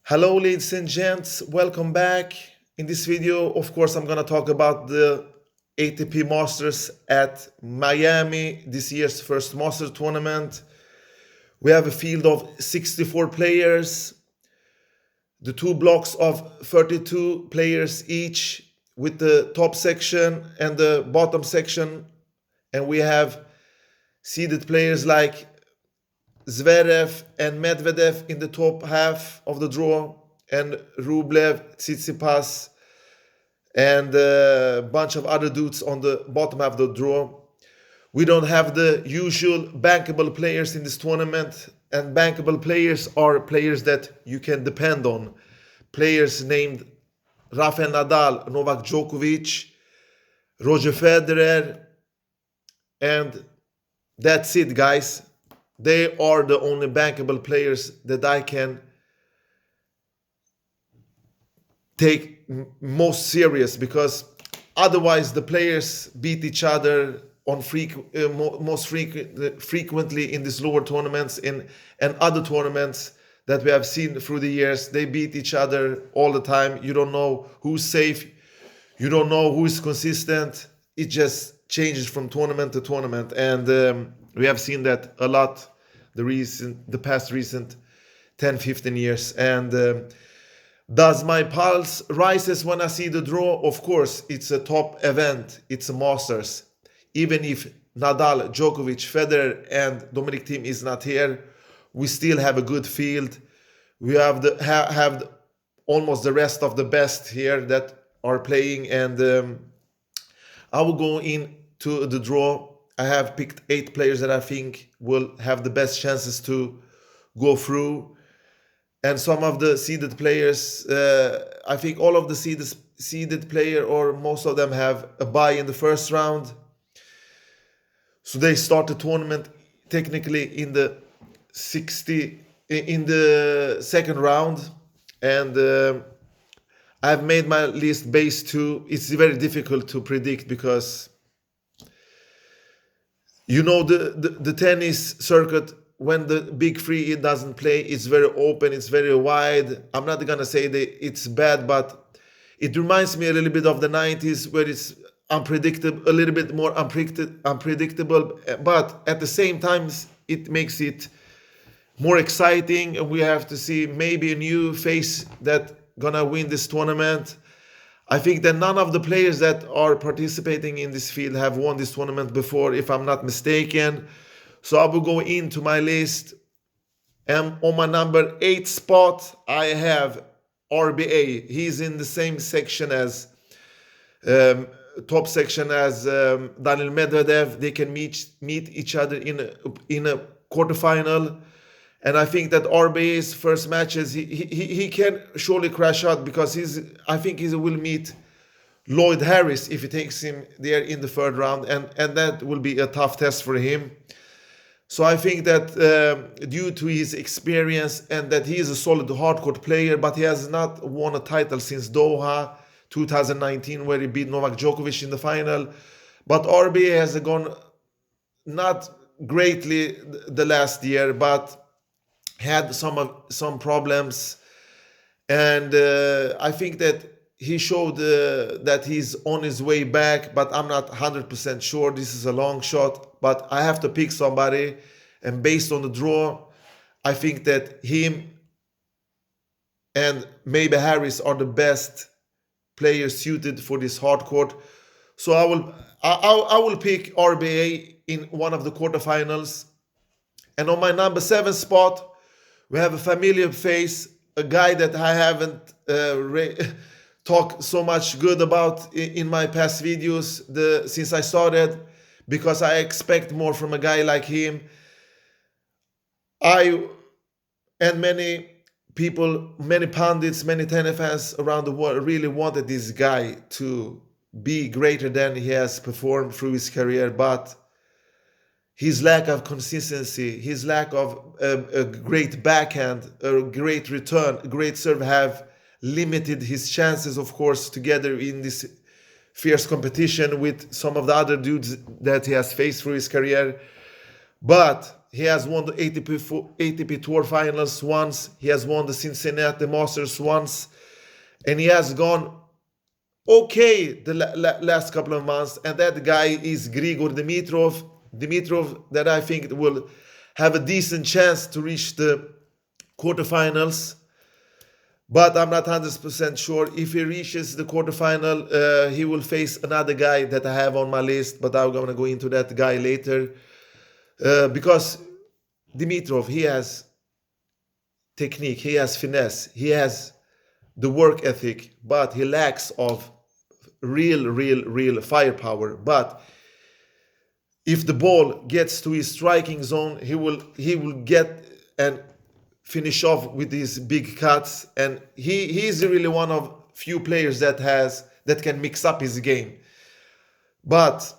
Hello ladies and gents, welcome back. In this video, of course, I'm gonna talk about the ATP Masters at Miami, this year's first Masters tournament. We have a field of 64 players, the two blocks of 32 players each, with the top section and the bottom section, and we have seeded players like Zverev and Medvedev in the top half of the draw, and Rublev, Tsitsipas, and a bunch of other dudes on the bottom half of the draw. We don't have the usual bankable players in this tournament, and bankable players are players that you can depend on. Players named Rafael Nadal, Novak Djokovic, Roger Federer, and that's it, guys. They are the only bankable players that I can take most serious, because otherwise the players beat each other on frequently in these lower tournaments and other tournaments that we have seen through the years. They beat each other all the time. You don't know who's safe. You don't know who is consistent. It just changes from tournament to tournament, and we have seen that a lot the past recent 10-15 years. And does my pulse rises when I see the draw? Of course, it's a top event. It's a Masters. Even if Nadal, Djokovic, Federer, and Dominic Thiem is not here, we still have a good field. We have almost the rest of the best here that are playing, and I will go into the draw. I have picked 8 players that I think will have the best chances to go through. And some of the seeded players, I think all of the seeded player, or most of them, have a bye in the first round. So they start the tournament technically in the second round. And I've made my list based to, it's very difficult to predict, because you know the tennis circuit, when the big three it doesn't play, it's very open, it's very wide. I'm not gonna say that it's bad, but it reminds me a little bit of the 90s, where it's unpredictable, a little bit more unpredictable, but at the same time it makes it more exciting, and we have to see maybe a new face that gonna win this tournament. I think that none of the players that are participating in this field have won this tournament before, if I'm not mistaken. So I will go into my list, and on my number 8 spot I have RBA. He's in the same section as top section as Daniil Medvedev. They can meet each other in a quarterfinal. And I think that RBA's first matches, he can surely crash out, because I think he will meet Lloyd Harris if he takes him there in the third round, and that will be a tough test for him. So I think that due to his experience, and that he is a solid hardcourt player, but he has not won a title since Doha 2019, where he beat Novak Djokovic in the final. But RBA has gone not greatly the last year, but had some problems, and I think that he showed that he's on his way back, but I'm not 100% sure. This is a long shot, but I have to pick somebody, and based on the draw, I think that him and maybe Harris are the best players suited for this hard court. So I will pick RBA in one of the quarterfinals. And on my number 7 spot, we have a familiar face, a guy that I haven't talked so much good about in my past videos since I started, because I expect more from a guy like him. I and many people, many pundits, many tennis fans around the world really wanted this guy to be greater than he has performed through his career, but his lack of consistency, his lack of a great backhand, a great return, a great serve have limited his chances, of course, together in this fierce competition with some of the other dudes that he has faced through his career. But he has won the ATP Tour Finals once. He has won the Cincinnati Masters once. And he has gone okay the last couple of months. And that guy is Grigor Dimitrov. Dimitrov that I think will have a decent chance to reach the quarterfinals. But I'm not 100% sure. If he reaches the quarterfinal, he will face another guy that I have on my list. But I'm going to go into that guy later. Because Dimitrov, he has technique, he has finesse, he has the work ethic, but he lacks of real firepower. But if the ball gets to his striking zone, he will get and finish off with these big cuts. And he is really one of few players that can mix up his game. But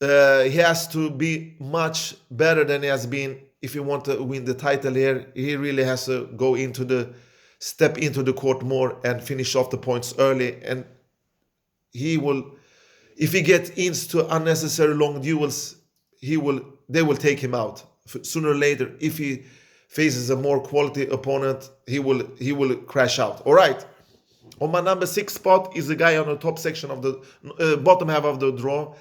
he has to be much better than he has been if he want to win the title here. He really has to step into the court more and finish off the points early. And if he gets into unnecessary long duels, they will take him out sooner or later. If he faces a more quality opponent, he will crash out. All right. On my number 6 spot is a guy on the top section of the bottom half of the draw.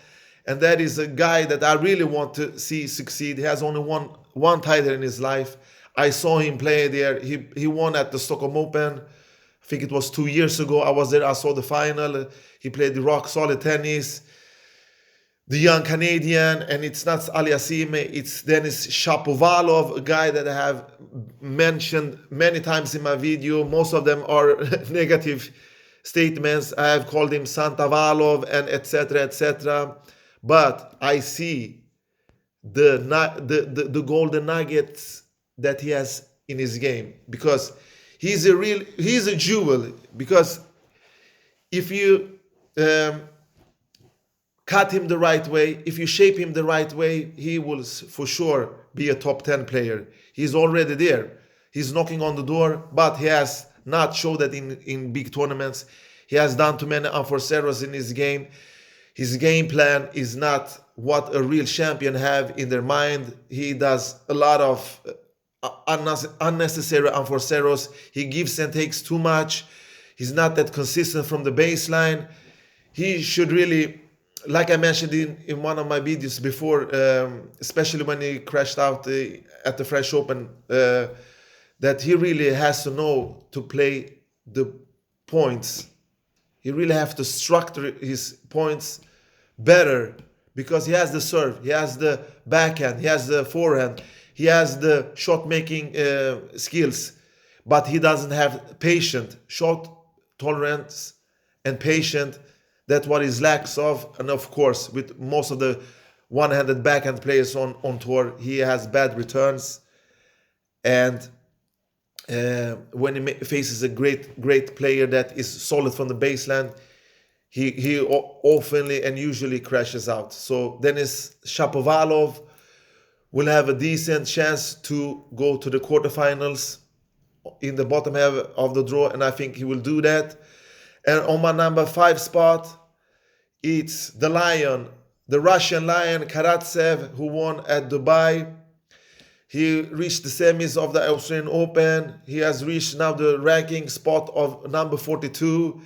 And that is a guy that I really want to see succeed. He has only one title in his life. I saw him play there. He won at the Stockholm Open. I think it was 2 years ago. I was there. I saw the final. He played the rock solid tennis. The young Canadian, and it's not Aliassime, it's Denis Shapovalov, a guy that I have mentioned many times in my video. Most of them are negative statements. I have called him Santavalov and etc. etc. But I see the golden nuggets that he has in his game, because he's a jewel. Because if you cut him the right way, if you shape him the right way, he will for sure be a top 10 player. He's already there. He's knocking on the door, but he has not showed that in big tournaments. He has done too many unforced errors in his game. His game plan is not what a real champion have in their mind. He does a lot of unnecessary unforced errors. He gives and takes too much. He's not that consistent from the baseline. He should really, like I mentioned in one of my videos before, especially when he crashed out at the French Open, that he really has to know to play the points. He really has to structure his points better, because he has the serve, he has the backhand, he has the forehand, he has the shot-making skills, but he doesn't have shot tolerance and patience. That's what he lacks of. And of course, with most of the one-handed backhand players on tour, he has bad returns. And when he faces a great player that is solid from the baseline, he often and usually crashes out. So Denis Shapovalov will have a decent chance to go to the quarterfinals in the bottom half of the draw, and I think he will do that. And on my number 5 spot, it's the Lion, the Russian Lion, Karatsev, who won at Dubai. He reached the semis of the Australian Open. He has reached now the ranking spot of number 42.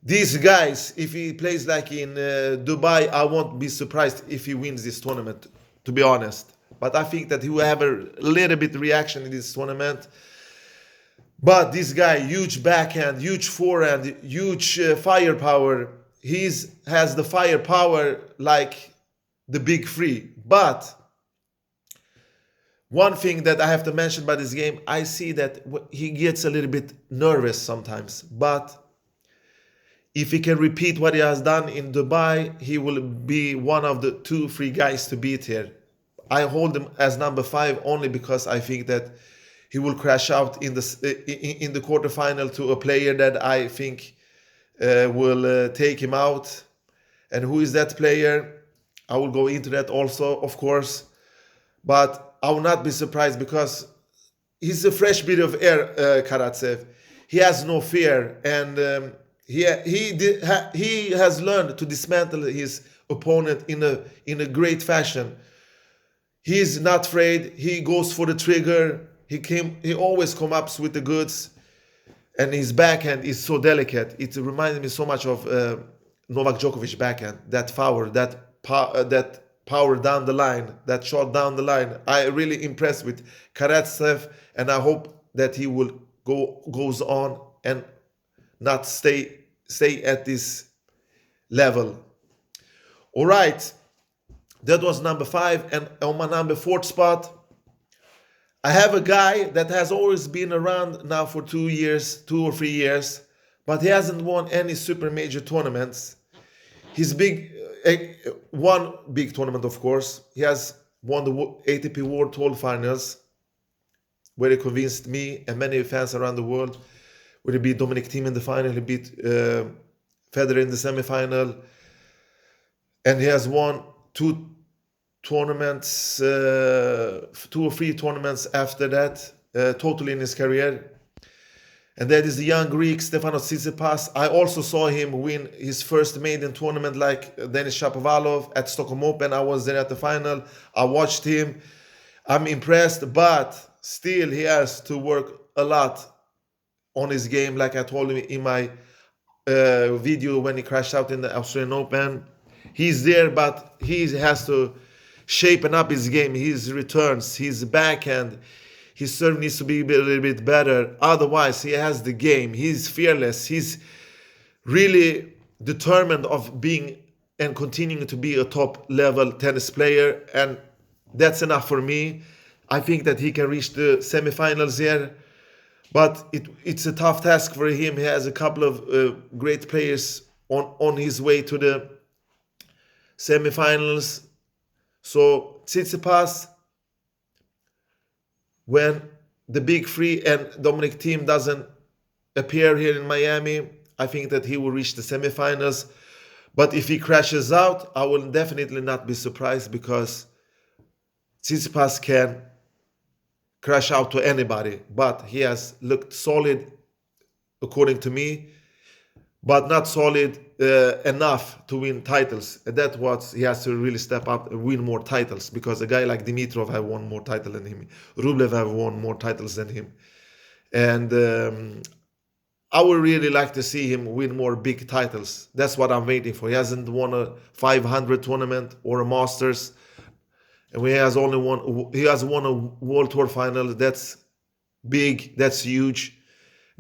These guys, if he plays like in Dubai, I won't be surprised if he wins this tournament, to be honest. But I think that he will have a little bit reaction in this tournament. But this guy, huge backhand, huge forehand, huge firepower. He has the firepower like the big three. But one thing that I have to mention about this game, I see that he gets a little bit nervous sometimes. But if he can repeat what he has done in Dubai, he will be one of the 2-3 guys to beat here. I hold him as number 5 only because I think that he will crash out in the quarterfinal to a player that I think will take him out. And who is that player? I will go into that also, of course. But I will not be surprised, because he's a fresh bit of air, Karatsev. He has no fear, and he has learned to dismantle his opponent in a great fashion. He's not afraid. He goes for the trigger. He always comes up with the goods, and his backhand is so delicate. It reminded me so much of Novak Djokovic backhand. That power, that power down the line, that shot down the line. I really impressed with Karatsev, and I hope that he will goes on and not stay at this level. All right, that was number 5, and on my number 4 spot, I have a guy that has always been around now for 2 or 3 years, but he hasn't won any super major tournaments. He's one big tournament, of course. He has won the ATP World Tour Finals, where he convinced me and many fans around the world. Where he beat Dominic Thiem in the final, he beat Federer in the semifinal, and he has won 2 tournaments, 2 or 3 tournaments after that, totally in his career. And that is the young Greek Stefanos Tsitsipas. I also saw him win his first maiden tournament like Denis Shapovalov at Stockholm Open. I was there at the final. I watched him. I'm impressed, but still he has to work a lot on his game, like I told him in my video when he crashed out in the Australian Open. He's there, but he has to shapen up his game, his returns, his backhand. His serve needs to be a little bit better. Otherwise, he has the game. He's fearless. He's really determined of being and continuing to be a top-level tennis player, and that's enough for me. I think that he can reach the semifinals here, but it's a tough task for him. He has a couple of great players on his way to the semifinals. So Tsitsipas, when the big 3 and Dominic Thiem doesn't appear here in Miami, I think that he will reach the semifinals. But if he crashes out, I will definitely not be surprised, because Tsitsipas can crash out to anybody. But he has looked solid, according to me, but not solid enough to win titles. And that's what he has to really step up and win more titles, because a guy like Dimitrov have won more titles than him. Rublev have won more titles than him. And I would really like to see him win more big titles. That's what I'm waiting for. He hasn't won a 500 tournament or a Masters. And he has won a World Tour final. That's big, that's huge.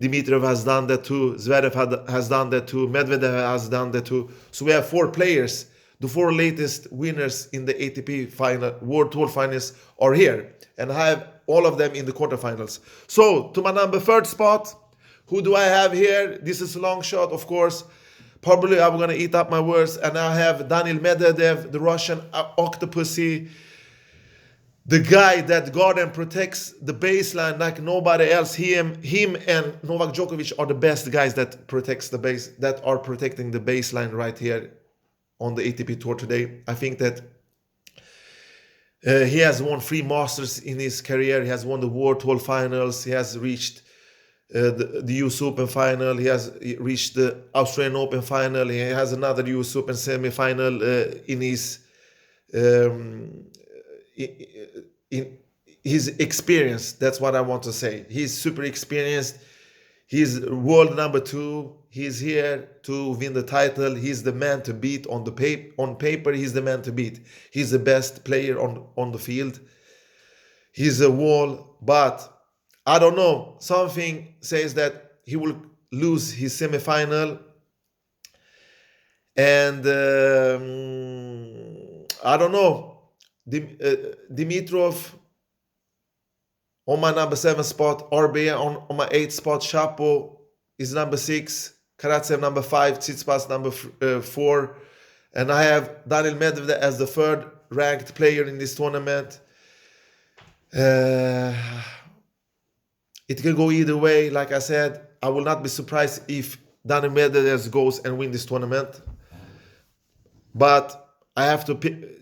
Dimitrov has done that too. Zverev has done that too. Medvedev has done that too. So we have 4 players. The 4 latest winners in the ATP final, World Tour finals are here. And I have all of them in the quarterfinals. So to my number 3rd spot, who do I have here? This is a long shot, of course. Probably I'm going to eat up my words. And I have Daniil Medvedev, the Russian octopusy. The guy that guard and protects the baseline like nobody else. Him and Novak Djokovic are the best guys that are protecting the baseline right here on the ATP Tour today. I think that he has won 3 Masters in his career. He has won the World Tour Finals. He has reached the US Open final. He has reached the Australian Open final. He has another US Open semi-final in his in his experience. That's what I want to say. He's super experienced. He's world number 2. He's here to win the title. He's the man to beat on paper. He's the man to beat. He's the best player on the field. He's a wall, but I don't know. Something says that he will lose his semifinal, and I don't know. Dimitrov on my number 7 spot, RBA on my 8th spot, Shapo is number 6, Karatsev number 5, Tsitsipas number 4, and I have Daniil Medvedev as the 3rd ranked player in this tournament. It can go either way. Like I said, I will not be surprised if Daniil Medvedev goes and win this tournament, but I have to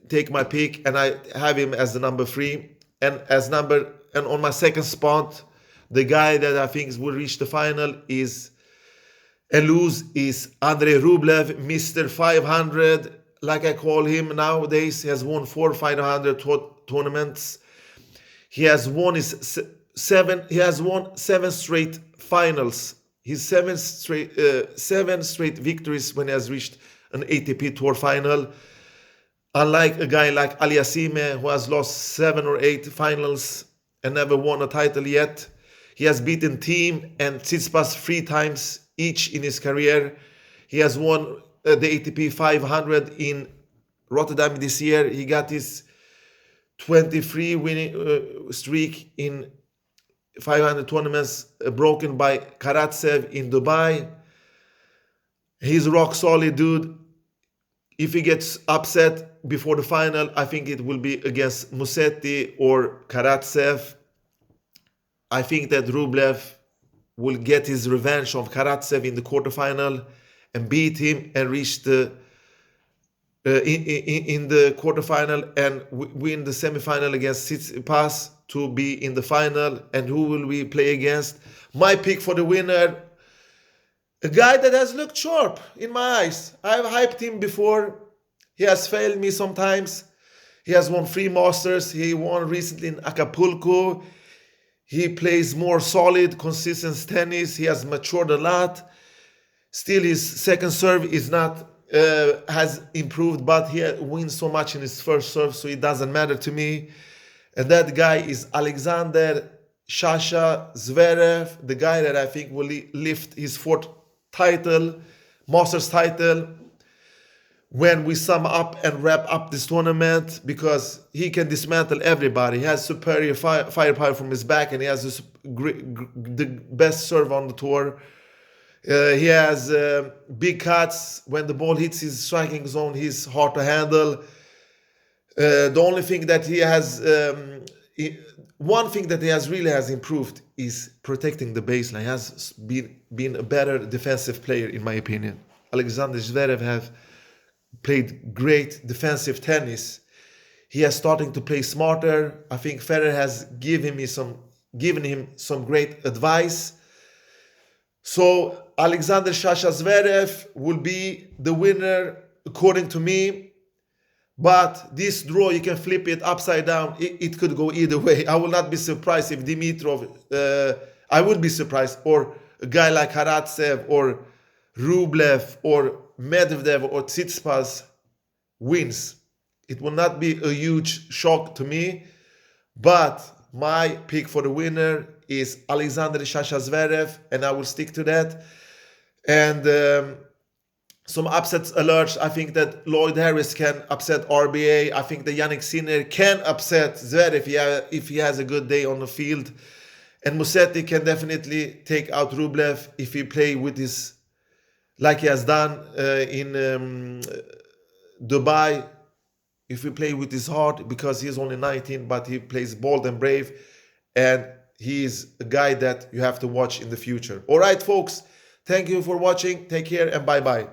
take my pick, and I have him as the number 3. And on my 2nd spot, the guy that I think will reach the final is Andrei Rublev, Mr. 500. like I call him nowadays. He has won 4 500 tournaments. He has won seven straight finals. His seven straight victories when he has reached an ATP Tour final. Unlike a guy like Aliassime, who has lost 7 or 8 finals and never won a title yet. He has beaten Thiem and Tsitsipas 3 times each in his career. He has won the ATP 500 in Rotterdam this year. He got his 23 winning streak in 500 tournaments broken by Karatsev in Dubai. He's a rock solid dude. If he gets upset before the final, I think it will be against Musetti or Karatsev. I think that Rublev will get his revenge on Karatsev in the quarterfinal and beat him and reach the in the quarterfinal and win the semifinal against Tsitsipas to be in the final. And who will we play against? My pick for the winner, a guy that has looked sharp in my eyes. I've hyped him before. He has failed me sometimes. He has won 3 Masters. He won recently in Acapulco. He plays more solid, consistent tennis. He has matured a lot. Still, his second serve is not has improved, but he wins so much in his first serve, so it doesn't matter to me. And that guy is Alexander Sasha Zverev, the guy that I think will lift his 4th title, Masters title, when we sum up and wrap up this tournament, because he can dismantle everybody. He has superior firepower from his back, and he has the best serve on the tour. He has big cuts. When the ball hits his striking zone, he's hard to handle. The only thing that he has, one thing that he has really improved is protecting the baseline. He has been a better defensive player, in my opinion. Alexander Zverev has played great defensive tennis. He is starting to play smarter. I think Federer has given him some great advice. So Alexander Sasha Zverev will be the winner according to me. But this draw, you can flip it upside down. It could go either way. I will not be surprised if Dimitrov, I would be surprised, or a guy like Karatsev or Rublev or Medvedev or Tsitsipas wins. It will not be a huge shock to me. But my pick for the winner is Alexander Sasha Zverev, and I will stick to that. And some upsets alerts. I think that Lloyd Harris can upset RBA. I think that Yannick Sinner can upset Zverev if he has a good day on the field. And Musetti can definitely take out Rublev if he play with his, like he has done in Dubai. If he play with his heart, because he's only 19, but he plays bold and brave. And he is a guy that you have to watch in the future. All right, folks. Thank you for watching. Take care and bye-bye.